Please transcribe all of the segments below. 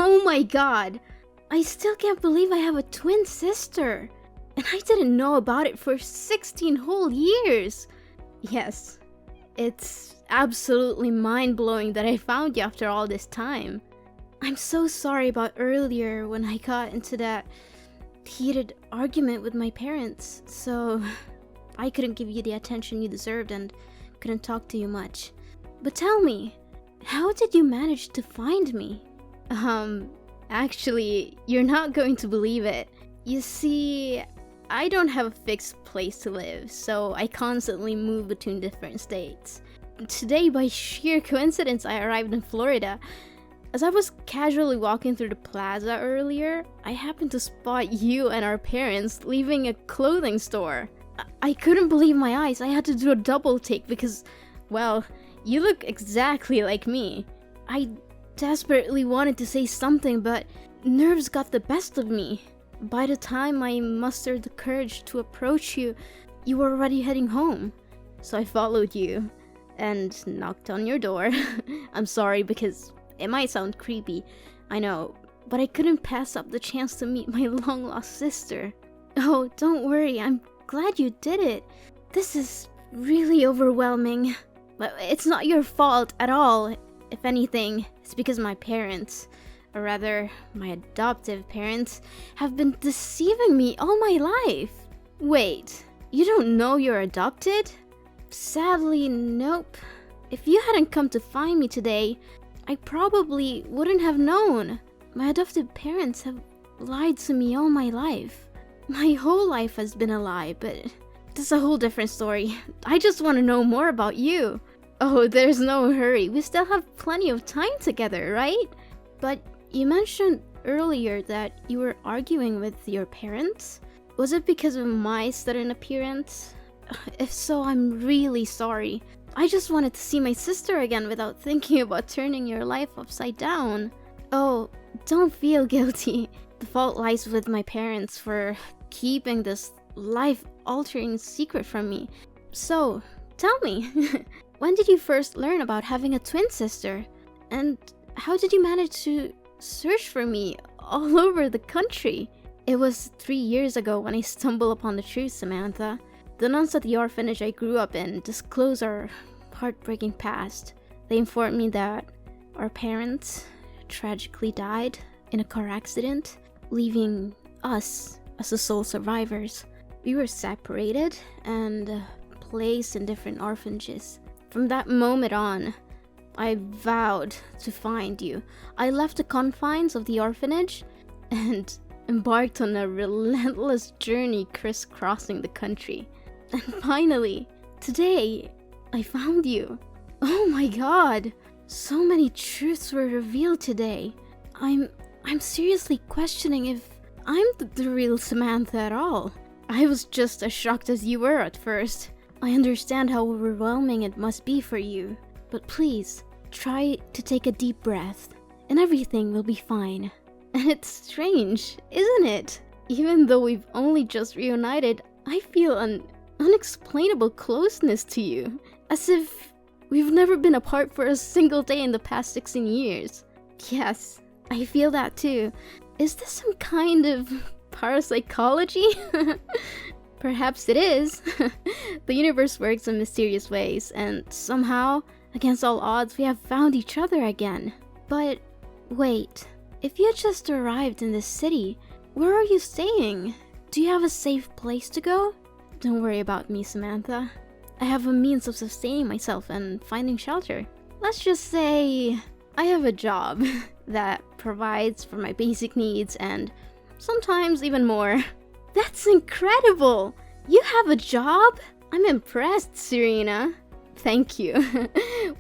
Oh my god! I still can't believe I have a twin sister! And I didn't know about it for 16 whole years! Yes, it's absolutely mind-blowing that I found you after all this time. I'm so sorry about earlier when I got into that heated argument with my parents, so I couldn't give you the attention you deserved and couldn't talk to you much. But tell me, how did you manage to find me? Actually, you're not going to believe it. You see, I don't have a fixed place to live, so I constantly move between different states. Today, by sheer coincidence, I arrived in Florida. As I was casually walking through the plaza earlier, I happened to spot you and our parents leaving a clothing store. I couldn't believe my eyes. I had to do a double take because, well, you look exactly like me. I desperately wanted to say something, but nerves got the best of me. By the time I mustered the courage to approach you, you were already heading home. So I followed you and knocked on your door. I'm sorry because it might sound creepy, I know, but I couldn't pass up the chance to meet my long-lost sister. Oh, don't worry, I'm glad you did it. This is really overwhelming. But it's not your fault at all. If anything, it's because my parents, or rather, my adoptive parents, have been deceiving me all my life. Wait, you don't know you're adopted? Sadly, nope. If you hadn't come to find me today, I probably wouldn't have known. My adoptive parents have lied to me all my life. My whole life has been a lie, but that's a whole different story. I just want to know more about you. Oh, there's no hurry. We still have plenty of time together, right? But you mentioned earlier that you were arguing with your parents. Was it because of my sudden appearance? If so, I'm really sorry. I just wanted to see my sister again without thinking about turning your life upside down. Oh, don't feel guilty. The fault lies with my parents for keeping this life-altering secret from me. So, tell me, when did you first learn about having a twin sister? And how did you manage to search for me all over the country? It was 3 years ago when I stumbled upon the truth, Samantha. The nuns at the orphanage I grew up in disclosed our heartbreaking past. They informed me that our parents tragically died in a car accident, leaving us as the sole survivors. We were separated and placed in different orphanages. From that moment on, I vowed to find you. I left the confines of the orphanage and embarked on a relentless journey crisscrossing the country. And finally, today, I found you. Oh my god! So many truths were revealed today. I'm seriously questioning if I'm the real Samantha at all. I was just as shocked as you were at first. I understand how overwhelming it must be for you. But please, try to take a deep breath, and everything will be fine. And it's strange, isn't it? Even though we've only just reunited, I feel an unexplainable closeness to you. As if we've never been apart for a single day in the past 16 years. Yes, I feel that too. Is this some kind of parapsychology? Perhaps it is. The universe works in mysterious ways, and somehow, against all odds, we have found each other again. But wait, if you had just arrived in this city, where are you staying? Do you have a safe place to go? Don't worry about me, Samantha. I have a means of sustaining myself and finding shelter. Let's just say I have a job that provides for my basic needs and sometimes even more. That's incredible! You have a job? I'm impressed, Serena. Thank you.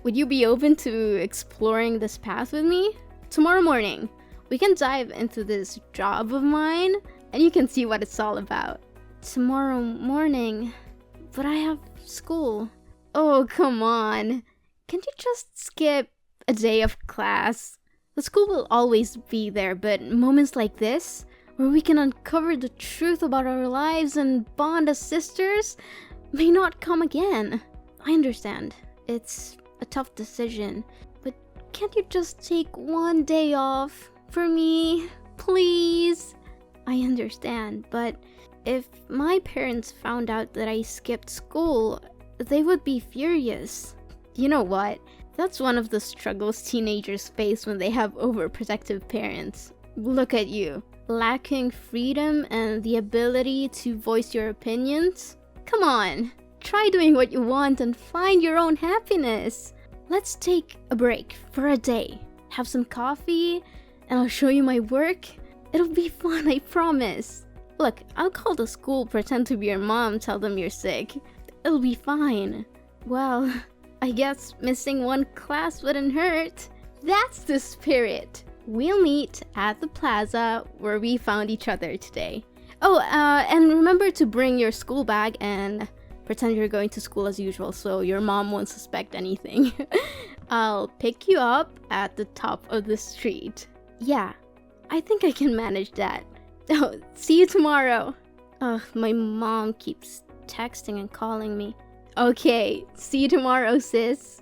Would you be open to exploring this path with me? Tomorrow morning, we can dive into this job of mine and you can see what it's all about. Tomorrow morning, but I have school. Oh, come on. Can't you just skip a day of class? The school will always be there, but moments like this, where we can uncover the truth about our lives and bond as sisters, may not come again. I understand. It's a tough decision, but can't you just take one day off for me, please. I understand, but if my parents found out that I skipped school, they would be furious. You know what? That's one of the struggles teenagers face when they have overprotective parents. Look at you, lacking freedom and the ability to voice your opinions. Come on, try doing what you want and find your own happiness. Let's take a break for a day. Have some coffee, and I'll show you my work. It'll be fun, I promise. Look, I'll call the school, pretend to be your mom, tell them you're sick. It'll be fine. Well, I guess missing one class wouldn't hurt. That's the spirit. We'll meet at the plaza where we found each other today. Oh, and remember to bring your school bag and pretend you're going to school as usual so your mom won't suspect anything. I'll pick you up at the top of the street. Yeah, I think I can manage that. Oh, see you tomorrow. Ugh, my mom keeps texting and calling me. Okay, see you tomorrow, sis.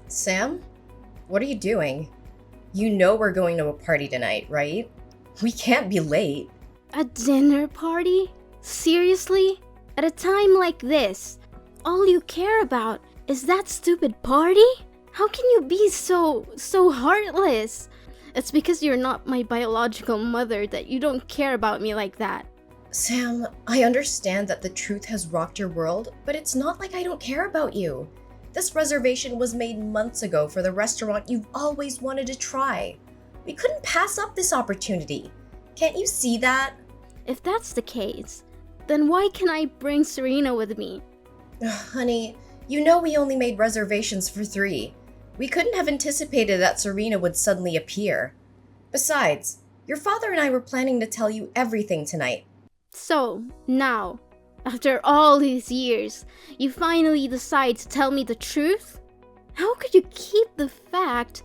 Sam? What are you doing? You know we're going to a party tonight, right? We can't be late. A dinner party? Seriously? At a time like this, all you care about is that stupid party? How can you be so heartless? It's because you're not my biological mother that you don't care about me like that. Sam, I understand that the truth has rocked your world, but it's not like I don't care about you. This reservation was made months ago for the restaurant you've always wanted to try. We couldn't pass up this opportunity. Can't you see that? If that's the case, then why can't I bring Serena with me? Honey, you know we only made reservations for 3. We couldn't have anticipated that Serena would suddenly appear. Besides, your father and I were planning to tell you everything tonight. So, now, after all these years, you finally decide to tell me the truth? How could you keep the fact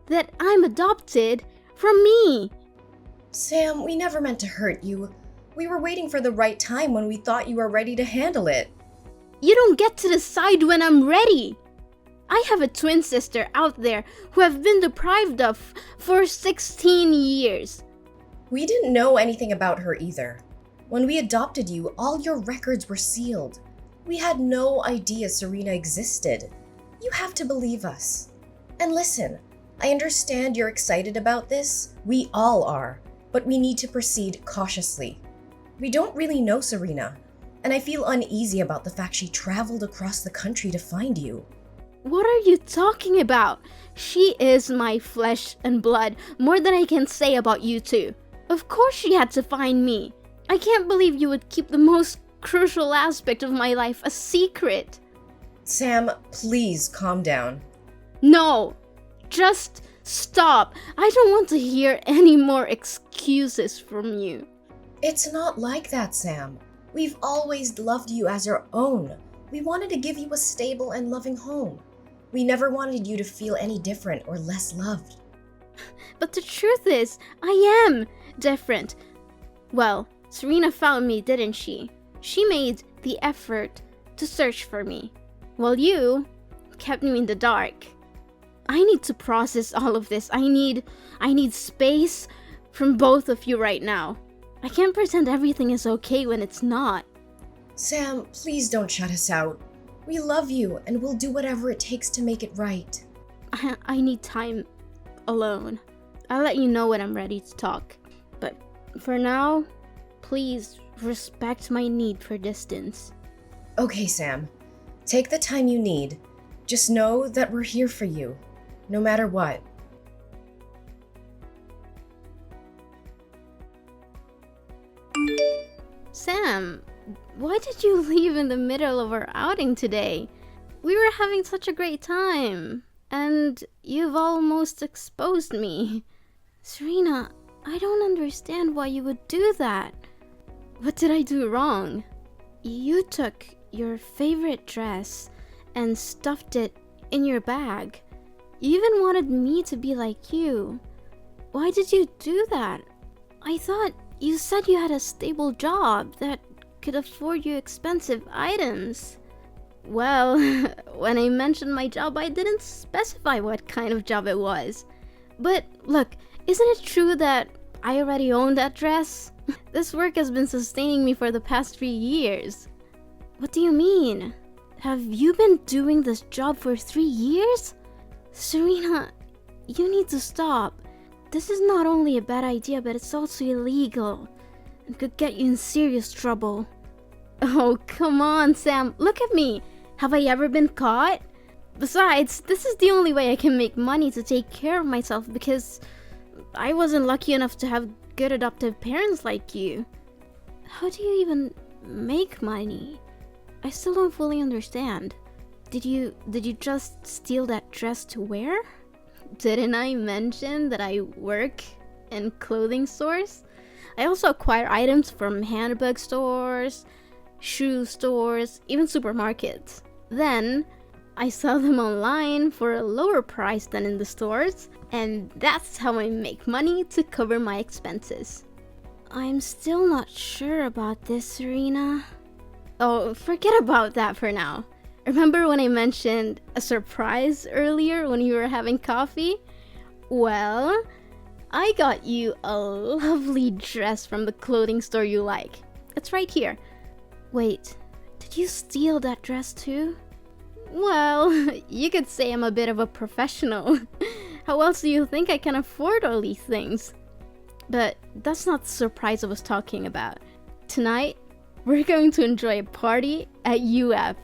that I'm adopted from me? Sam, we never meant to hurt you. We were waiting for the right time when we thought you were ready to handle it. You don't get to decide when I'm ready. I have a twin sister out there who I've been deprived of for 16 years. We didn't know anything about her either. When we adopted you, all your records were sealed. We had no idea Serena existed. You have to believe us. And listen, I understand you're excited about this. We all are. But we need to proceed cautiously. We don't really know Serena, and I feel uneasy about the fact she traveled across the country to find you. What are you talking about? She is my flesh and blood, more than I can say about you two. Of course she had to find me. I can't believe you would keep the most crucial aspect of my life a secret. Sam, please calm down. No, just stop. I don't want to hear any more excuses from you. It's not like that, Sam. We've always loved you as our own. We wanted to give you a stable and loving home. We never wanted you to feel any different or less loved. But the truth is, I am different. Well, Serena found me, didn't she? She made the effort to search for me, while you kept me in the dark. I need to process all of this. I need space from both of you right now. I can't pretend everything is okay when it's not. Sam, please don't shut us out. We love you, and we'll do whatever it takes to make it right. I need time alone. I'll let you know when I'm ready to talk. But for now, please respect my need for distance. Okay, Sam. Take the time you need. Just know that we're here for you, no matter what. Sam, why did you leave in the middle of our outing today? We were having such a great time, and you've almost exposed me. Serena, I don't understand why you would do that. What did I do wrong? You took your favorite dress and stuffed it in your bag. You even wanted me to be like you. Why did you do that? I thought you said you had a stable job that could afford you expensive items. Well, when I mentioned my job, I didn't specify what kind of job it was. But look, isn't it true that I already own that dress? This work has been sustaining me for the past 3 years. What do you mean? Have you been doing this job for 3 years? Serena, you need to stop. This is not only a bad idea, but it's also illegal and could get you in serious trouble. Oh, come on, Sam. Look at me. Have I ever been caught? Besides, this is the only way I can make money to take care of myself because I wasn't lucky enough to have good adoptive parents like you. How do you even make money? I still don't fully understand. Did you just steal that dress to wear? Didn't I mention that I work in clothing stores? I also acquire items from handbag stores, shoe stores, even supermarkets. Then I sell them online for a lower price than in the stores, and that's how I make money to cover my expenses. I'm still not sure about this, Serena. Oh, forget about that for now. Remember when I mentioned a surprise earlier when you were having coffee? Well, I got you a lovely dress from the clothing store you like. It's right here. Wait, did you steal that dress too? Well, you could say I'm a bit of a professional. How else do you think I can afford all these things? But that's not the surprise I was talking about. Tonight, we're going to enjoy a party at UF.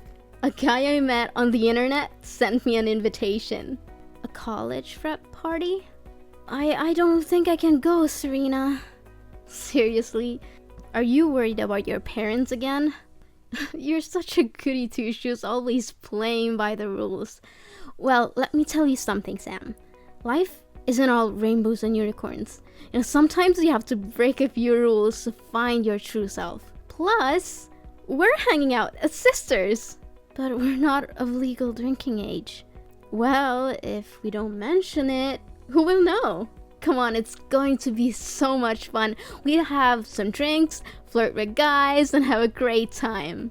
A guy I met on the internet sent me an invitation. A college frat party? I don't think I can go, Serena. Seriously? Are you worried about your parents again? You're such a goody two-shoes, always playing by the rules. Well, let me tell you something, Sam. Life isn't all rainbows and unicorns. Sometimes you have to break a few rules to find your true self. Plus, we're hanging out as sisters. But we're not of legal drinking age. Well, if we don't mention it, who will know? Come on, it's going to be so much fun. We'll have some drinks, flirt with guys, and have a great time.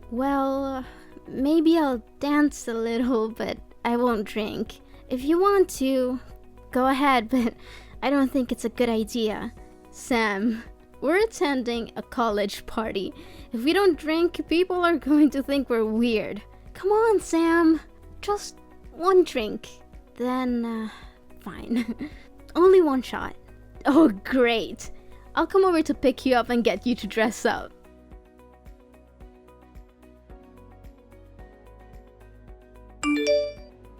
Well, maybe I'll dance a little, but I won't drink. If you want to, go ahead, but I don't think it's a good idea. Sam, we're attending a college party. If we don't drink, people are going to think we're weird. Come on, Sam. Just one drink. Then, fine. Only one shot. Oh, great. I'll come over to pick you up and get you to dress up.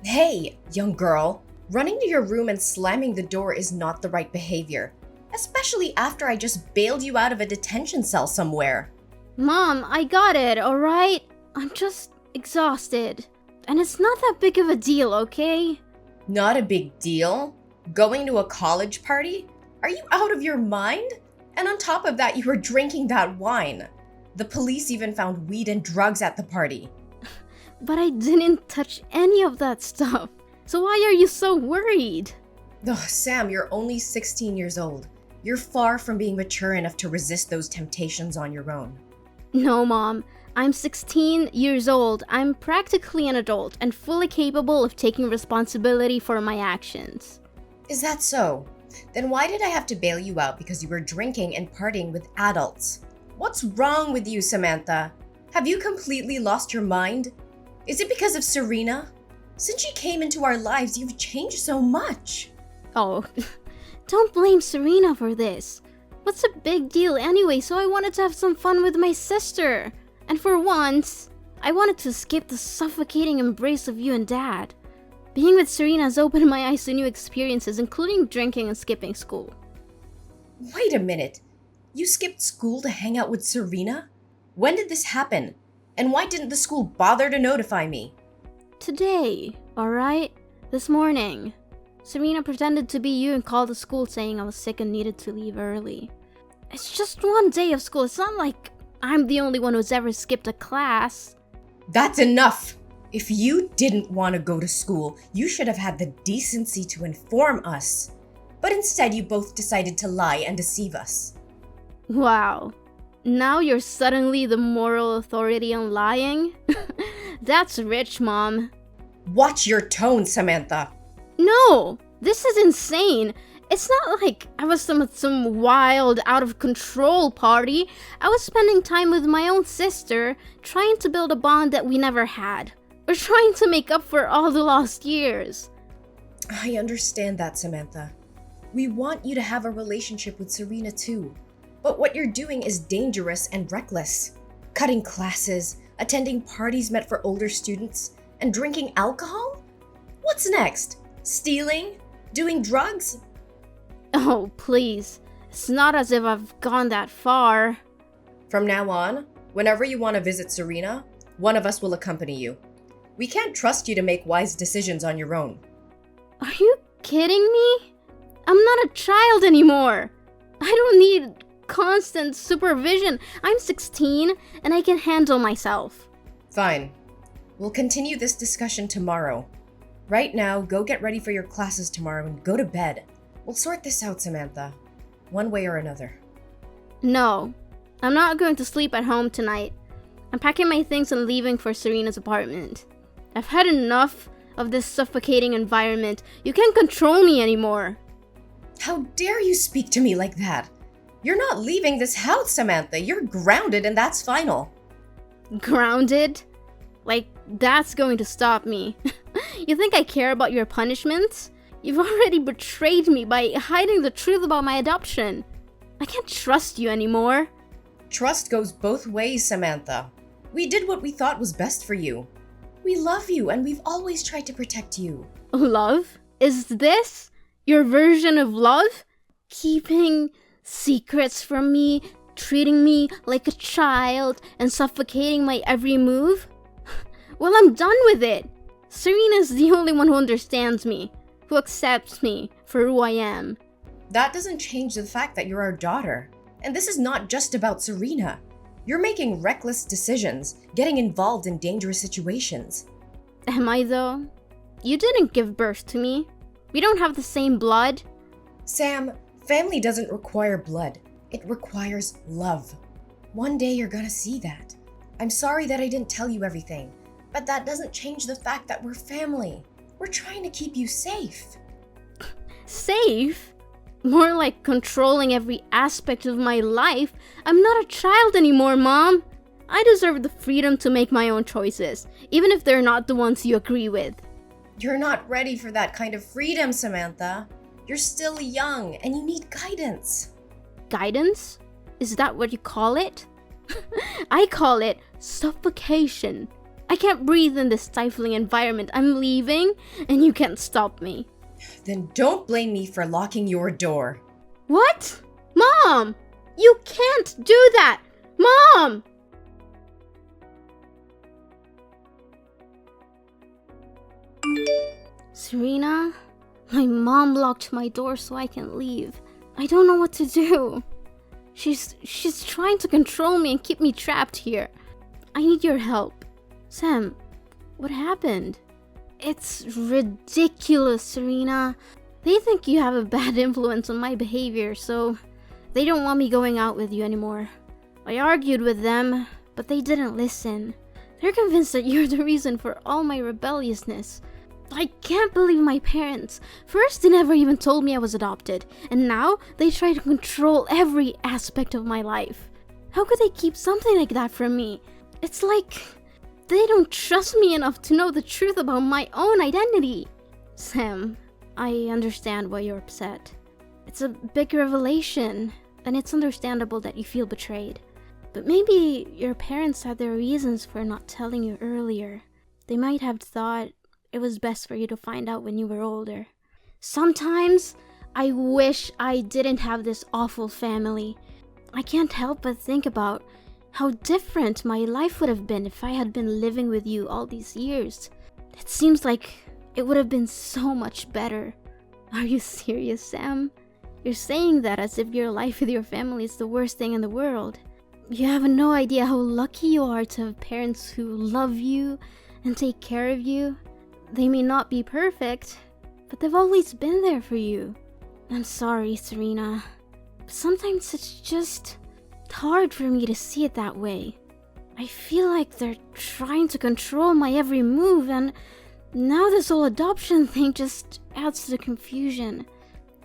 Hey, young girl. Running to your room and slamming the door is not the right behavior. Especially after I just bailed you out of a detention cell somewhere. Mom, I got it, alright? I'm just exhausted. And it's not that big of a deal, okay? Not a big deal? Going to a college party? Are you out of your mind? And on top of that, you were drinking that wine. The police even found weed and drugs at the party. But I didn't touch any of that stuff. So why are you so worried? Ugh, Sam, you're only 16 years old. You're far from being mature enough to resist those temptations on your own. No, Mom. I'm 16 years old. I'm practically an adult and fully capable of taking responsibility for my actions. Is that so? Then why did I have to bail you out because you were drinking and partying with adults? What's wrong with you, Samantha? Have you completely lost your mind? Is it because of Serena? Since she came into our lives, you've changed so much. Oh, don't blame Serena for this. What's a big deal anyway? So I wanted to have some fun with my sister. And for once, I wanted to escape the suffocating embrace of you and Dad. Being with Serena has opened my eyes to new experiences, including drinking and skipping school. Wait a minute. You skipped school to hang out with Serena? When did this happen? And why didn't the school bother to notify me? Today, alright? This morning. Serena pretended to be you and called the school saying I was sick and needed to leave early. It's just one day of school. It's not like I'm the only one who's ever skipped a class. That's enough! If you didn't want to go to school, you should have had the decency to inform us. But instead, you both decided to lie and deceive us. Wow. Now you're suddenly the moral authority on lying? That's rich, Mom. Watch your tone, Samantha. No, this is insane. It's not like I was some wild, out of control party. I was spending time with my own sister, trying to build a bond that we never had. Or trying to make up for all the lost years. I understand that, Samantha. We want you to have a relationship with Serena too. But what you're doing is dangerous and reckless. Cutting classes, attending parties meant for older students, and drinking alcohol? What's next? Stealing? Doing drugs? Oh, please. It's not as if I've gone that far. From now on, whenever you want to visit Serena, one of us will accompany you. We can't trust you to make wise decisions on your own. Are you kidding me? I'm not a child anymore. I don't need constant supervision. I'm 16 and I can handle myself. Fine. We'll continue this discussion tomorrow. Right now, go get ready for your classes tomorrow and go to bed. We'll sort this out, Samantha. One way or another. No, I'm not going to sleep at home tonight. I'm packing my things and leaving for Serena's apartment. I've had enough of this suffocating environment. You can't control me anymore. How dare you speak to me like that? You're not leaving this house, Samantha. You're grounded and that's final. Grounded? Like, that's going to stop me. You think I care about your punishments? You've already betrayed me by hiding the truth about my adoption. I can't trust you anymore. Trust goes both ways, Samantha. We did what we thought was best for you. We love you and we've always tried to protect you. Love? Is this your version of love? Keeping secrets from me, treating me like a child, and suffocating my every move? Well, I'm done with it. Serena's the only one who understands me, who accepts me for who I am. That doesn't change the fact that you're our daughter. And this is not just about Serena. You're making reckless decisions, getting involved in dangerous situations. Am I though? You didn't give birth to me. We don't have the same blood. Sam, family doesn't require blood. It requires love. One day you're gonna see that. I'm sorry that I didn't tell you everything, but that doesn't change the fact that we're family. We're trying to keep you safe. Safe? More like controlling every aspect of my life. I'm not a child anymore, Mom. I deserve the freedom to make my own choices, even if they're not the ones you agree with. You're not ready for that kind of freedom, Samantha. You're still young and you need guidance. Guidance? Is that what you call it? I call it suffocation. I can't breathe in this stifling environment. I'm leaving, and you can't stop me. Then don't blame me for locking your door. What? Mom! You can't do that! Mom! Serena, my mom locked my door so I can leave. I don't know what to do. She's trying to control me and keep me trapped here. I need your help. Sam, what happened? It's ridiculous, Serena. They think you have a bad influence on my behavior, so they don't want me going out with you anymore. I argued with them, but they didn't listen. They're convinced that you're the reason for all my rebelliousness. I can't believe my parents. First, they never even told me I was adopted, and now they try to control every aspect of my life. How could they keep something like that from me? It's like they don't trust me enough to know the truth about my own identity. Sam, I understand why you're upset. It's a big revelation, and it's understandable that you feel betrayed. But maybe your parents had their reasons for not telling you earlier. They might have thought it was best for you to find out when you were older. Sometimes I wish I didn't have this awful family. I can't help but think about how different my life would have been if I had been living with you all these years. It seems like it would have been so much better. Are you serious, Sam? You're saying that as if your life with your family is the worst thing in the world. You have no idea how lucky you are to have parents who love you and take care of you. They may not be perfect, but they've always been there for you. I'm sorry, Serena. But sometimes it's just hard for me to see it that way. I feel like they're trying to control my every move, and now this whole adoption thing just adds to the confusion.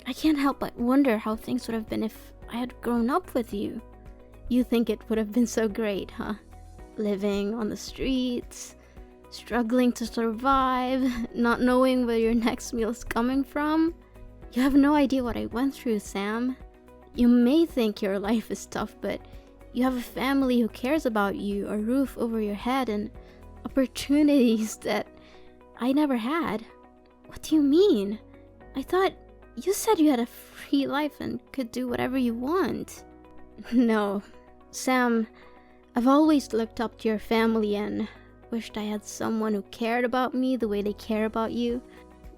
I can't help but wonder how things would have been if I had grown up with you. You think it would have been so great, huh? Living on the streets, struggling to survive, not knowing where your next meal is coming from. You have no idea what I went through, Sam. You may think your life is tough, but you have a family who cares about you, a roof over your head, and opportunities that I never had. What do you mean? I thought you said you had a free life and could do whatever you want. No, Sam, I've always looked up to your family and wished I had someone who cared about me the way they care about you.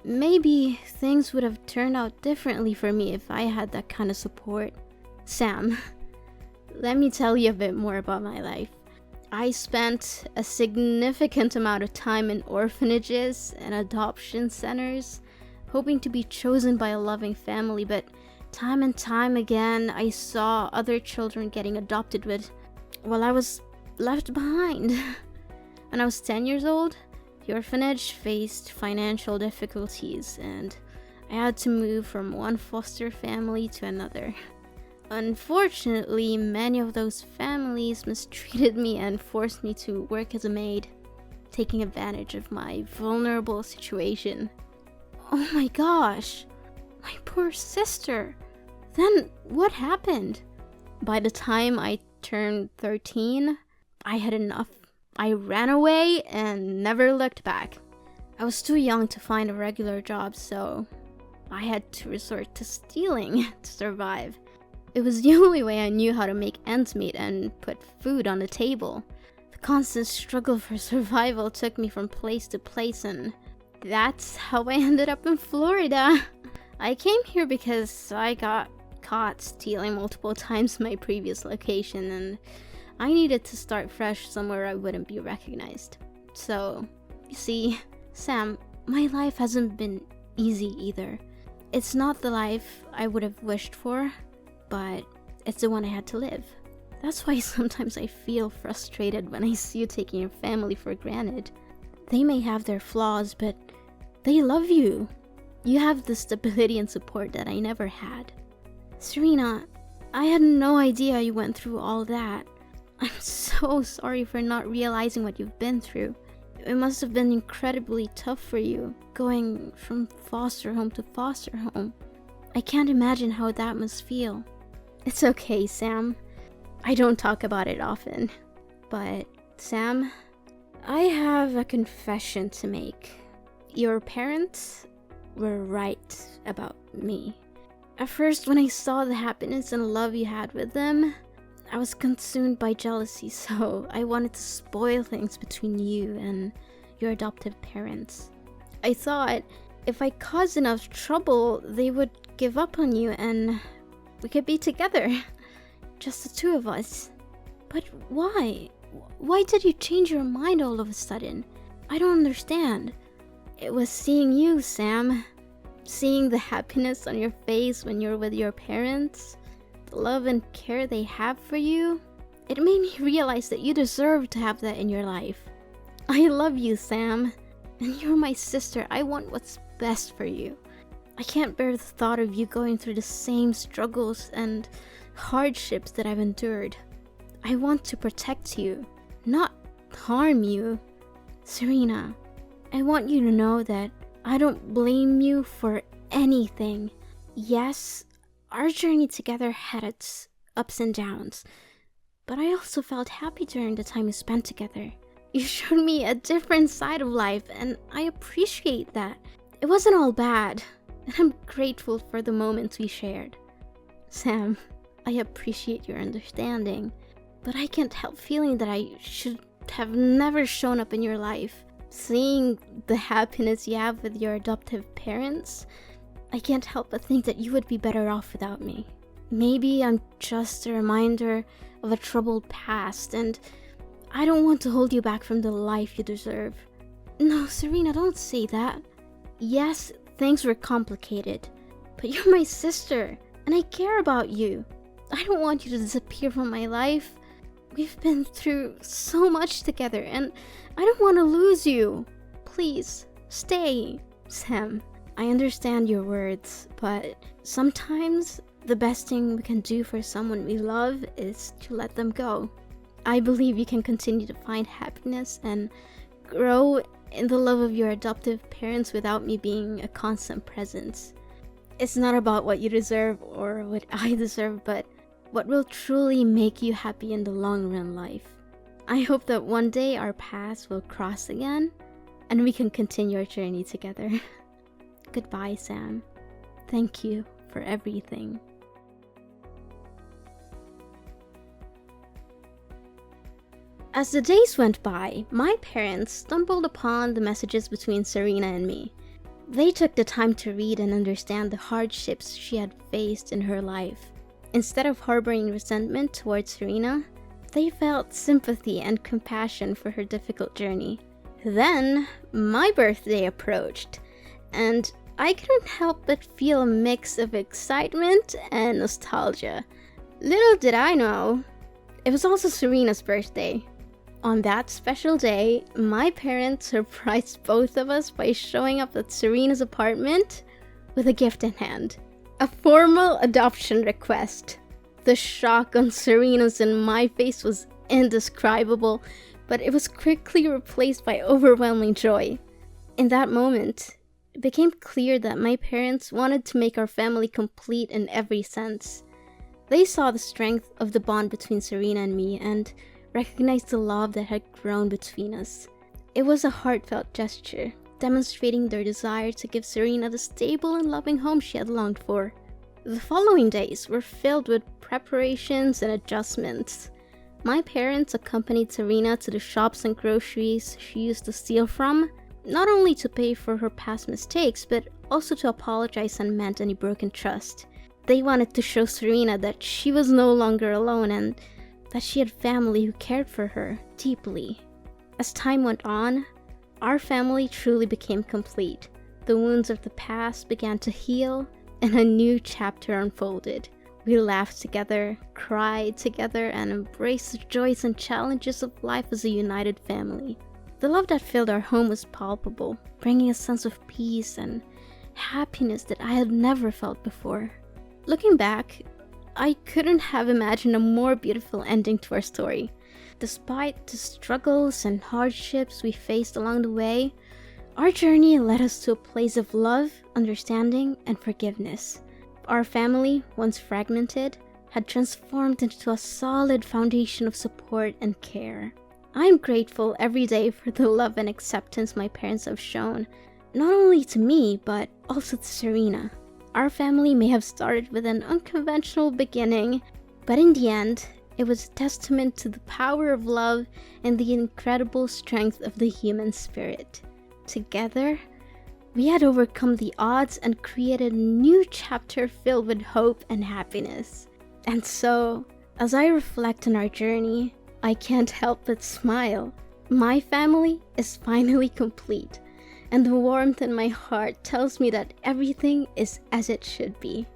Maybe things would have turned out differently for me if I had that kind of support. Sam, let me tell you a bit more about my life. I spent a significant amount of time in orphanages and adoption centers, hoping to be chosen by a loving family, but time and time again, I saw other children getting adopted while I was left behind. When I was 10 years old, the orphanage faced financial difficulties, and I had to move from one foster family to another. Unfortunately, many of those families mistreated me and forced me to work as a maid, taking advantage of my vulnerable situation. Oh my gosh, my poor sister. Then what happened? By the time I turned 13, I had enough. I ran away and never looked back. I was too young to find a regular job, so I had to resort to stealing to survive. It was the only way I knew how to make ends meet and put food on the table. The constant struggle for survival took me from place to place, and that's how I ended up in Florida. I came here because I got caught stealing multiple times my previous location, and I needed to start fresh somewhere I wouldn't be recognized. So, you see, Sam, my life hasn't been easy either. It's not the life I would have wished for, but it's the one I had to live. That's why sometimes I feel frustrated when I see you taking your family for granted. They may have their flaws, but they love you. You have the stability and support that I never had. Serena, I had no idea you went through all that. I'm so sorry for not realizing what you've been through. It must have been incredibly tough for you, going from foster home to foster home. I can't imagine how that must feel. It's okay, Sam. I don't talk about it often. But, Sam, I have a confession to make. Your parents were right about me. At first, when I saw the happiness and love you had with them, I was consumed by jealousy, so I wanted to spoil things between you and your adoptive parents. I thought if I caused enough trouble, they would give up on you and we could be together. Just the two of us. But why? Why did you change your mind all of a sudden? I don't understand. It was seeing you, Sam. Seeing the happiness on your face when you're with your parents. The love and care they have for you. It made me realize that you deserve to have that in your life. I love you, Sam. And you're my sister. I want what's best for you. I can't bear the thought of you going through the same struggles and hardships that I've endured. I want to protect you, not harm you. Serena, I want you to know that I don't blame you for anything. Yes, our journey together had its ups and downs, but I also felt happy during the time we spent together. You showed me a different side of life, and I appreciate that. It wasn't all bad, and I'm grateful for the moments we shared. Sam, I appreciate your understanding, but I can't help feeling that I should have never shown up in your life. Seeing the happiness you have with your adoptive parents, I can't help but think that you would be better off without me. Maybe I'm just a reminder of a troubled past, and I don't want to hold you back from the life you deserve. No, Serena, don't say that. Yes, things were complicated, but you're my sister, and I care about you. I don't want you to disappear from my life. We've been through so much together, and I don't want to lose you. Please, stay, Sam. I understand your words, but sometimes the best thing we can do for someone we love is to let them go. I believe you can continue to find happiness and grow in the love of your adoptive parents without me being a constant presence. It's not about what you deserve or what I deserve, but what will truly make you happy in the long run life. I hope that one day our paths will cross again and we can continue our journey together. Goodbye, Sam. Thank you for everything. As the days went by, my parents stumbled upon the messages between Serena and me. They took the time to read and understand the hardships she had faced in her life. Instead of harboring resentment towards Serena, they felt sympathy and compassion for her difficult journey. Then, my birthday approached, and I couldn't help but feel a mix of excitement and nostalgia. Little did I know, it was also Serena's birthday. On that special day, my parents surprised both of us by showing up at Serena's apartment with a gift in hand. A formal adoption request. The shock on Serena's and my face was indescribable, but it was quickly replaced by overwhelming joy. In that moment, it became clear that my parents wanted to make our family complete in every sense. They saw the strength of the bond between Serena and me and recognized the love that had grown between us. It was a heartfelt gesture, demonstrating their desire to give Serena the stable and loving home she had longed for. The following days were filled with preparations and adjustments. My parents accompanied Serena to the shops and groceries she used to steal from, not only to pay for her past mistakes, but also to apologize and mend any broken trust. They wanted to show Serena that she was no longer alone and that she had family who cared for her deeply. As time went on, our family truly became complete. The wounds of the past began to heal, and a new chapter unfolded. We laughed together, cried together, and embraced the joys and challenges of life as a united family. The love that filled our home was palpable, bringing a sense of peace and happiness that I had never felt before. Looking back, I couldn't have imagined a more beautiful ending to our story. Despite the struggles and hardships we faced along the way, our journey led us to a place of love, understanding, and forgiveness. Our family, once fragmented, had transformed into a solid foundation of support and care. I am grateful every day for the love and acceptance my parents have shown, not only to me, but also to Serena. Our family may have started with an unconventional beginning, but in the end, it was a testament to the power of love and the incredible strength of the human spirit. Together, we had overcome the odds and created a new chapter filled with hope and happiness. And so, as I reflect on our journey, I can't help but smile. My family is finally complete, and the warmth in my heart tells me that everything is as it should be.